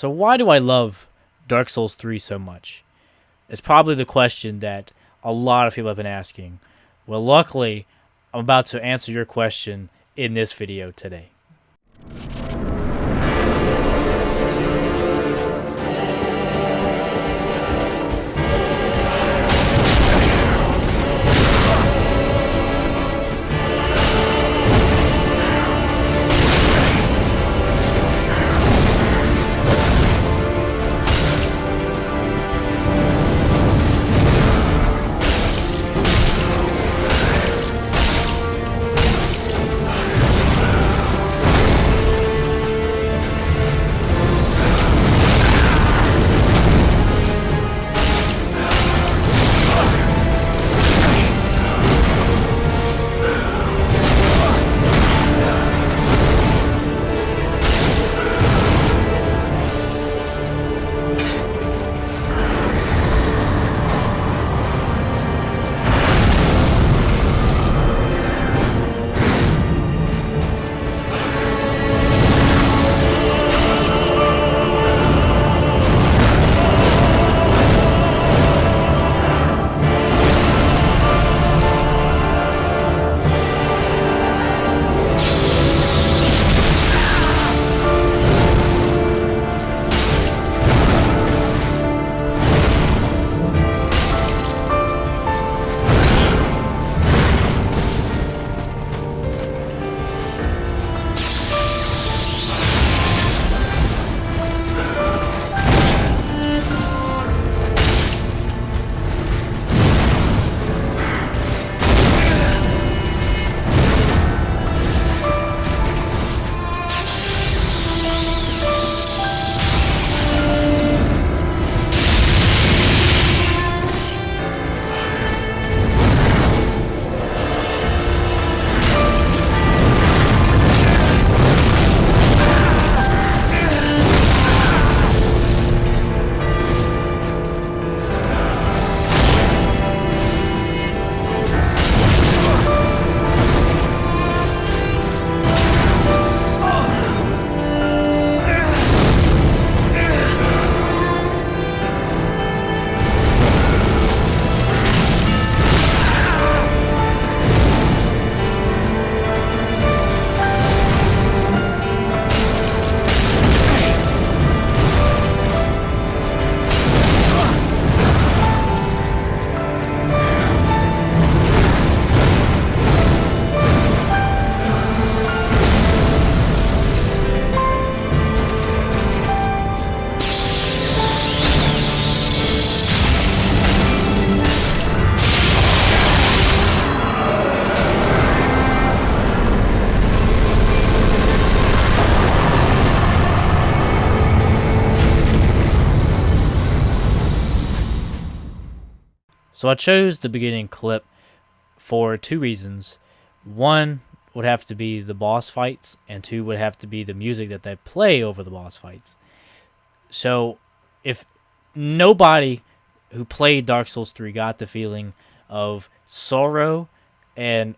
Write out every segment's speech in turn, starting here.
So why do I love Dark Souls 3 so much? It's probably the question that a lot of people have been asking. Well, luckily, I'm about to answer your question in this video today. So I chose the beginning clip for two reasons. One would have to be the boss fights, and two would have to be the music that they play over the boss fights. So if nobody who played Dark Souls 3 got the feeling of sorrow and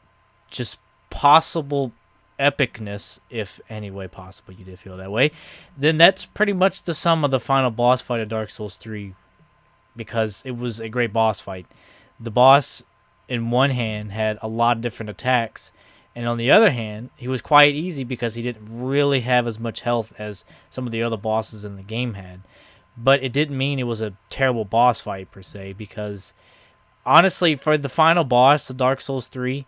just possible epicness, if any way possible you did feel that way, then that's pretty much the sum of the final boss fight of Dark Souls 3, because it was a great boss fight. The boss, in one hand, had a lot of different attacks, and on the other hand, he was quite easy because he didn't really have as much health as some of the other bosses in the game had. But it didn't mean it was a terrible boss fight per se, because honestly, for the final boss of Dark Souls 3,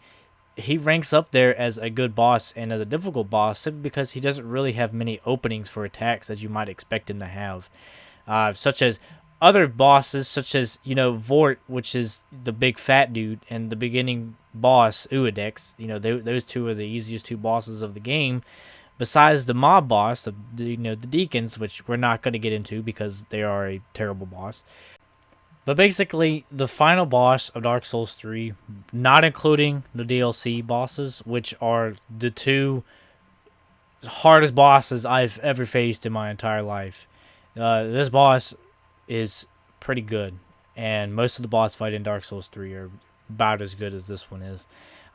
he ranks up there as a good boss and as a difficult boss simply because he doesn't really have many openings for attacks as you might expect him to have. Such as other bosses, such as, Vort, which is the big fat dude, and the beginning boss, Uadex. Those two are the easiest two bosses of the game, besides the mob boss of the deacons, which we're not going to get into because they are a terrible boss. But basically, the final boss of Dark Souls 3, not including the DLC bosses, which are the two hardest bosses I've ever faced in my entire life. This boss is pretty good, and most of the boss fight in Dark Souls 3 are about as good as this one is.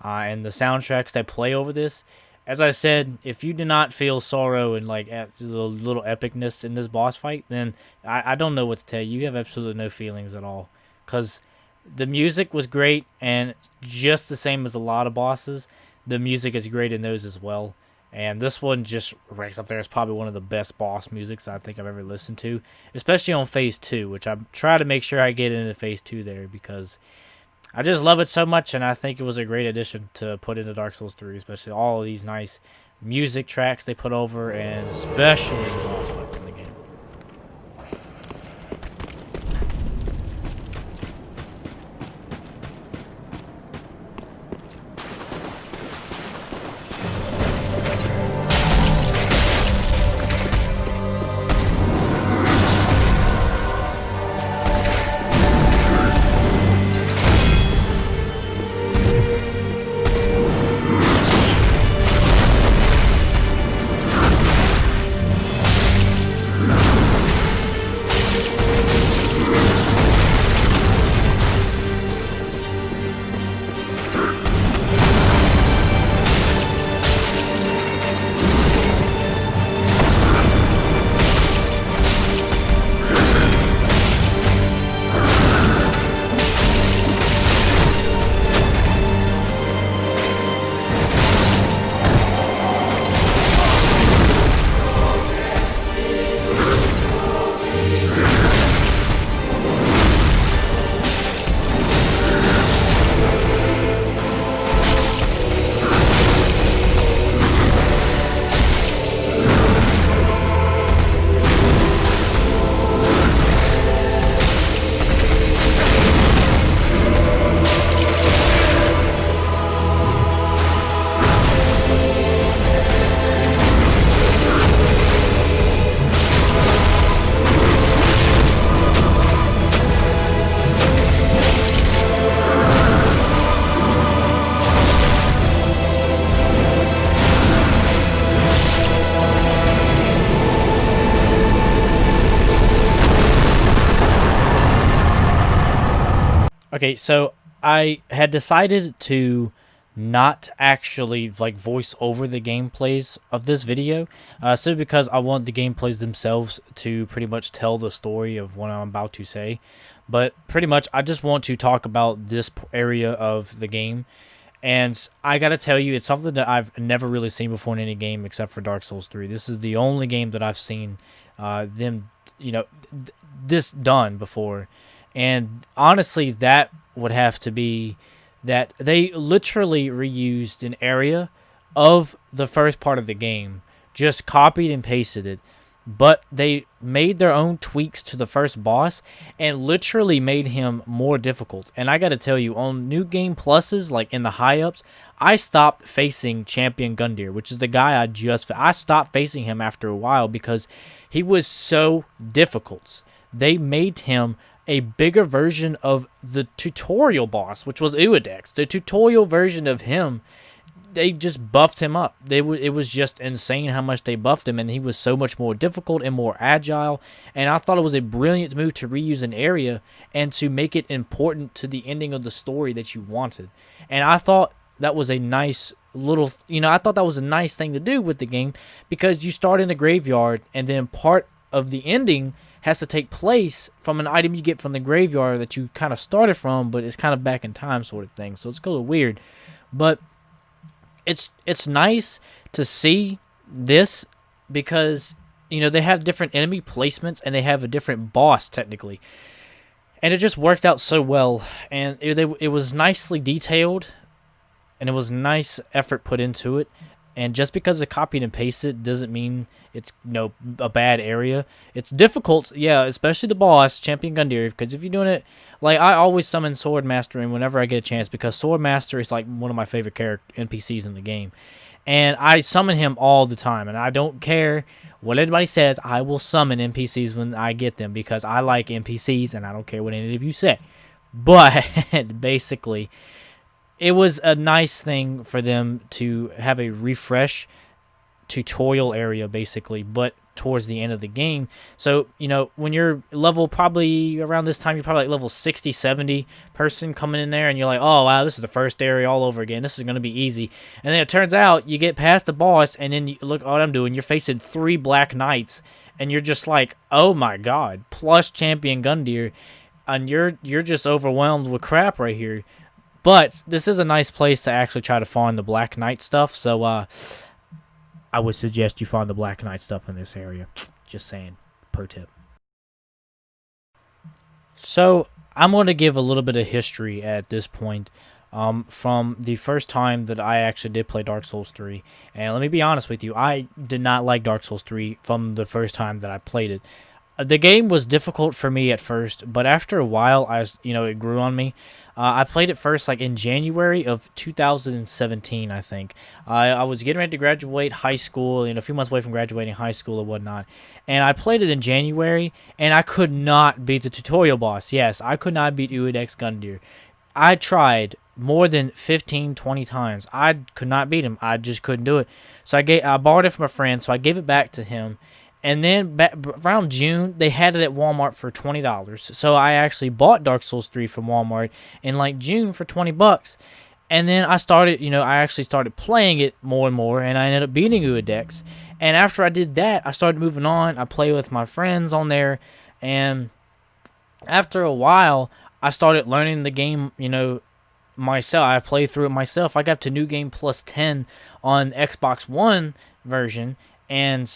And the soundtracks that play over this, as I said, if you do not feel sorrow and like the little epicness in this boss fight, then I don't know what to tell you. You have absolutely no feelings at all, because the music was great, and just the same as a lot of bosses, the music is great in those as well. And this one just ranks up there as probably one of the best boss musics I think I've ever listened to, especially on Phase 2, which I try to make sure I get into Phase 2 there, because I just love it so much, and I think it was a great addition to put into Dark Souls 3, especially all of these nice music tracks they put over, and especially the boss fights in the game. Okay, so I had decided to not actually like voice over the gameplays of this video, simply because I want the gameplays themselves to pretty much tell the story of what I'm about to say. But pretty much, I just want to talk about this area of the game, and I gotta tell you, it's something that I've never really seen before in any game except for Dark Souls 3. This is the only game that I've seen this done before. And honestly, that would have to be that they literally reused an area of the first part of the game, just copied and pasted it, but they made their own tweaks to the first boss and literally made him more difficult. And I gotta tell you, on New Game Pluses, like in the high-ups, I stopped facing Champion Gundyr, which is the guy I stopped facing him after a while because he was so difficult. They made him a bigger version of the tutorial boss, which was Uadex. The tutorial version of him, they just buffed him up. It was just insane how much they buffed him, and he was so much more difficult and more agile. And I thought it was a brilliant move to reuse an area and to make it important to the ending of the story that you wanted. And I thought that was a nice little, I thought that was a nice thing to do with the game, because you start in the graveyard and then part of the ending has to take place from an item you get from the graveyard that you kind of started from, but it's kind of back in time sort of thing. So it's a little weird, but it's nice to see this, because they have different enemy placements and they have a different boss technically, and it just worked out so well, and it was nicely detailed, and it was nice effort put into it. And just because it copied and pasted doesn't mean it's a bad area. It's difficult, yeah, especially the boss, Champion Gundyr, because if you're doing it, like, I always summon Swordmaster in whenever I get a chance, because Swordmaster is like one of my favorite NPCs in the game. And I summon him all the time, and I don't care what anybody says, I will summon NPCs when I get them, because I like NPCs, and I don't care what any of you say. But, basically, it was a nice thing for them to have a refresh tutorial area, basically, but towards the end of the game. So, when you're level, probably around this time, you're probably like level 60, 70 person coming in there, and you're like, oh, wow, this is the first area all over again. This is going to be easy. And then it turns out you get past the boss, and then you look what I'm doing. You're facing 3 Black Knights, and you're just like, oh my god, plus Champion Gundyr, and you're just overwhelmed with crap right here. But this is a nice place to actually try to find the Black Knight stuff, so I would suggest you find the Black Knight stuff in this area. Just saying. Pro tip. So, I'm going to give a little bit of history at this point, from the first time that I actually did play Dark Souls 3. And let me be honest with you, I did not like Dark Souls 3 from the first time that I played it. The game was difficult for me at first, but after a while, it grew on me. I played it first like in January of 2017, I think. I was getting ready to graduate high school, a few months away from graduating high school or whatnot. And I played it in January, and I could not beat the tutorial boss. Yes, I could not beat Uodex Gundyr. I tried more than 15, 20 times. I could not beat him. I just couldn't do it. So I borrowed it from a friend, so I gave it back to him. And then around June, they had it at Walmart for $20. So I actually bought Dark Souls 3 from Walmart in like June for $20. And then I actually started playing it more and more, and I ended up beating Uodex. And after I did that, I started moving on. I played with my friends on there, and after a while, I started learning the game, myself. I played through it myself. I got to New Game Plus 10 on Xbox One version, and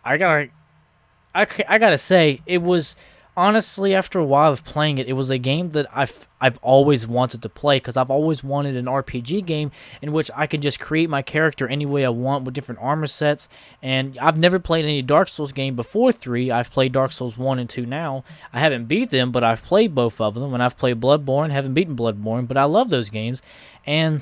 I gotta say, it was, honestly, after a while of playing it, it was a game that I've always wanted to play, because I've always wanted an RPG game in which I could just create my character any way I want with different armor sets. And I've never played any Dark Souls game before 3. I've played Dark Souls 1 and 2 now. I haven't beat them, but I've played both of them, and I've played Bloodborne. Haven't beaten Bloodborne, but I love those games. And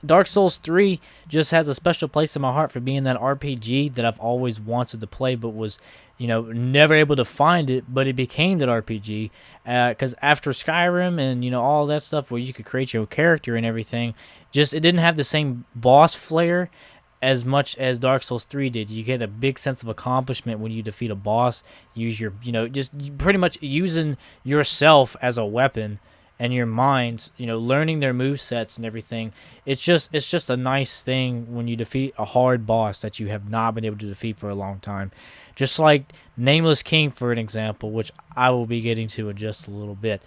Dark Souls 3 just has a special place in my heart for being that RPG that I've always wanted to play, but was, never able to find it. But it became that RPG, because after Skyrim and, all that stuff where you could create your character and everything, it didn't have the same boss flair as much as Dark Souls 3 did. You get a big sense of accomplishment when you defeat a boss. Use your, just pretty much using yourself as a weapon, and your mind, learning their movesets and everything. It's just a nice thing when you defeat a hard boss that you have not been able to defeat for a long time. Just like Nameless King, for an example, which I will be getting to in just a little bit.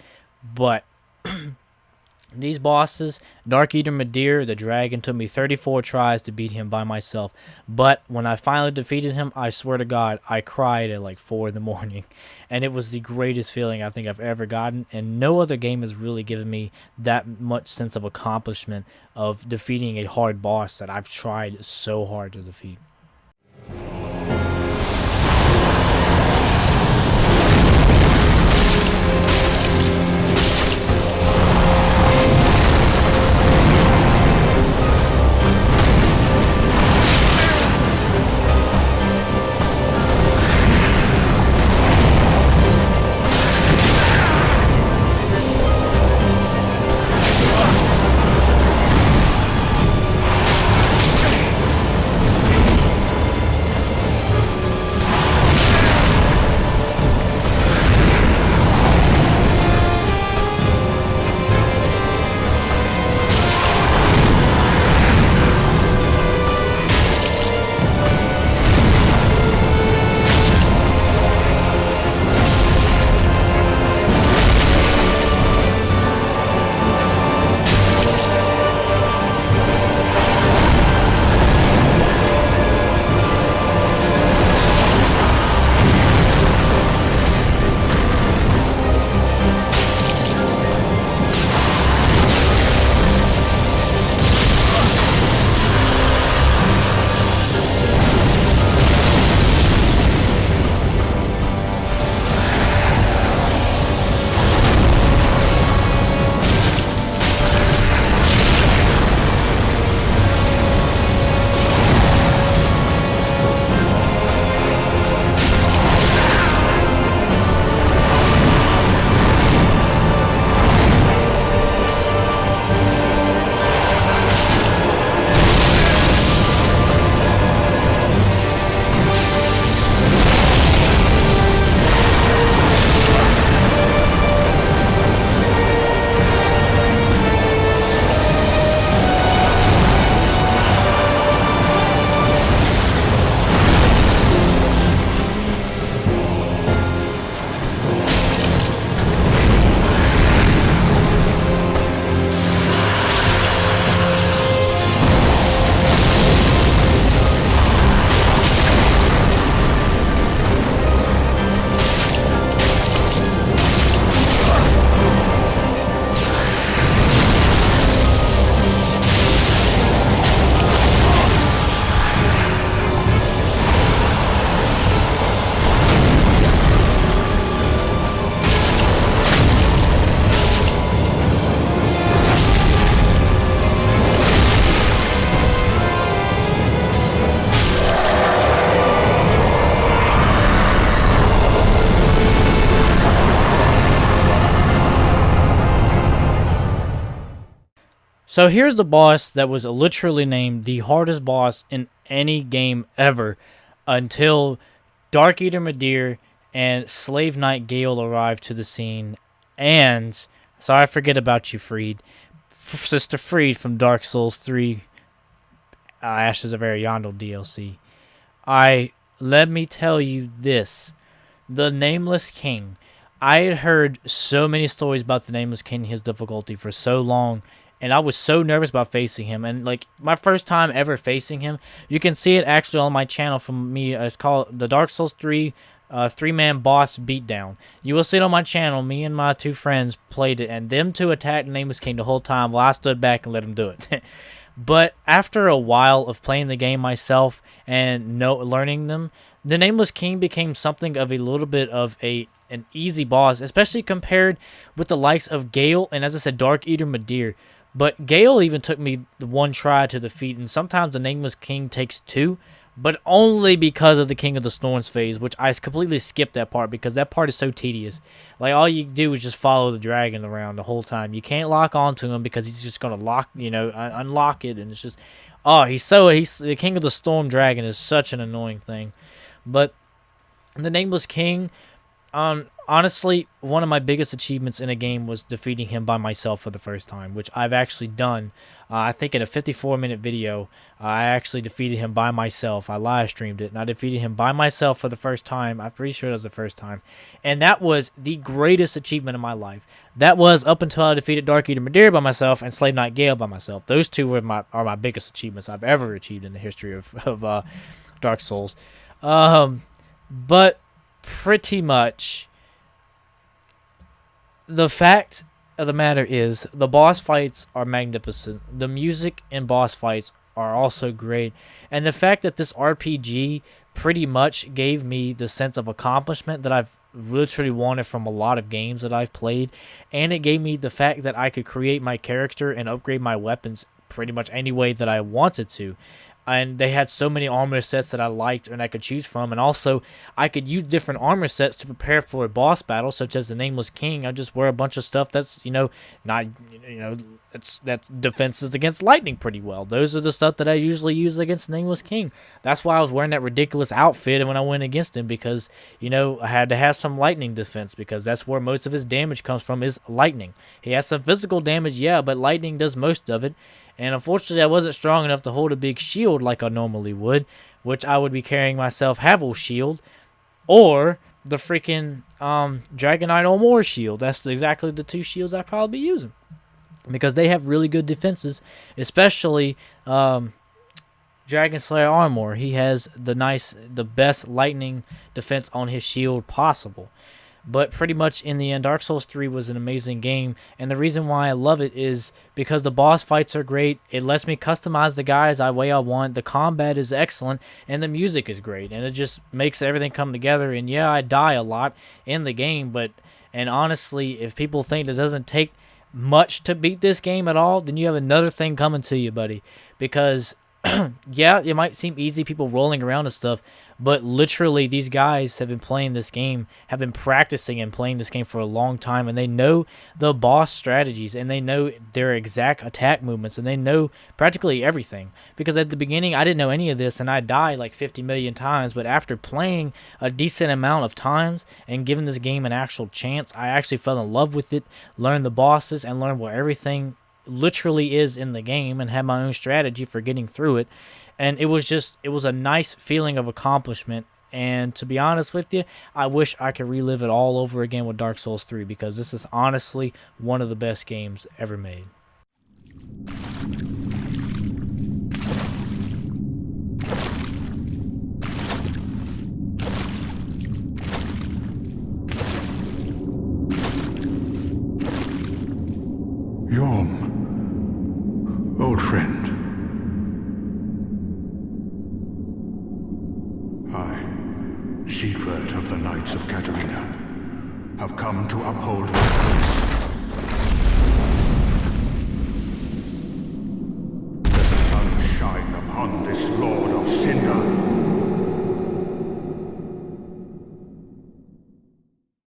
But these bosses, Dark Eater Midir, the dragon, took me 34 tries to beat him by myself. But when I finally defeated him, I swear to God, I cried at like 4 in the morning. And it was the greatest feeling I think I've ever gotten. And no other game has really given me that much sense of accomplishment of defeating a hard boss that I've tried so hard to defeat. So here's the boss that was literally named the hardest boss in any game ever until Dark Eater Midir and Slave Knight Gale arrived to the scene. And sorry, I forget about you, Freed. Sister Freed from Dark Souls 3 Ashes of Ariandel DLC. Let me tell you this. The Nameless King. I had heard so many stories about the Nameless King, his difficulty for so long, and I was so nervous about facing him. And like my first time ever facing him, you can see it actually on my channel from me. It's called the Dark Souls 3 three-man boss beatdown. You will see it on my channel. Me and my two friends played it, and them two attacked the Nameless King the whole time while I stood back and let him do it. But after a while of playing the game myself and learning them, the Nameless King became something of a little bit of an easy boss, especially compared with the likes of Gale and, as I said, Dark Eater Midir. But Gale even took me one try to defeat, and sometimes the Nameless King takes two, but only because of the King of the Storms phase, which I completely skipped that part because that part is so tedious. Like, all you do is just follow the dragon around the whole time. You can't lock onto him because he's just going to unlock it, and it's just, he's the King of the Storm Dragon is such an annoying thing. But the Nameless King, honestly, one of my biggest achievements in a game was defeating him by myself for the first time, which I've actually done. I think in a 54-minute video, I actually defeated him by myself. I live streamed it, and I defeated him by myself for the first time. I'm pretty sure it was the first time. And that was the greatest achievement of my life. That was up until I defeated Dark Eater Midir by myself and Slave Knight Gale by myself. Those two are my biggest achievements I've ever achieved in the history of Dark Souls. But pretty much, the fact of the matter is the boss fights are magnificent. The music in boss fights are also great. And the fact that this RPG pretty much gave me the sense of accomplishment that I've literally wanted from a lot of games that I've played. And it gave me the fact that I could create my character and upgrade my weapons pretty much any way that I wanted to. And they had so many armor sets that I liked and I could choose from. And also, I could use different armor sets to prepare for a boss battle, such as the Nameless King. I just wear a bunch of stuff that's, that defenses against lightning pretty well. Those are the stuff that I usually use against the Nameless King. That's why I was wearing that ridiculous outfit when I went against him, because, I had to have some lightning defense, because that's where most of his damage comes from, is lightning. He has some physical damage, yeah, but lightning does most of it. And unfortunately, I wasn't strong enough to hold a big shield like I normally would, which I would be carrying myself Havel shield, or the freaking Dragonite Olmor shield. That's exactly the two shields I'd probably be using, because they have really good defenses, especially Dragon Slayer Armor. He has the best lightning defense on his shield possible. But pretty much in the end, Dark Souls 3 was an amazing game, and the reason why I love it is because the boss fights are great. It lets me customize the guys the way I want. The combat is excellent, and the music is great, and it just makes everything come together. And yeah, I die a lot in the game, and honestly, if people think it doesn't take much to beat this game at all, then you have another thing coming to you, buddy. Because yeah, it might seem easy, people rolling around and stuff, but literally these guys have been playing this game, have been practicing and playing this game for a long time, and they know the boss strategies, and they know their exact attack movements, and they know practically everything. Because at the beginning, I didn't know any of this, and I died like 50 million times, but after playing a decent amount of times and giving this game an actual chance, I actually fell in love with it, learned the bosses, and learned what everything literally is in the game, and had my own strategy for getting through it. And it was a nice feeling of accomplishment. And to be honest with you, I wish I could relive it all over again with Dark Souls 3, because this is honestly one of the best games ever made. Yhorm, old friend. I, Siegward of the Knights of Catarina, have come to uphold my promise. Let the sun shine upon this Lord of Cinder.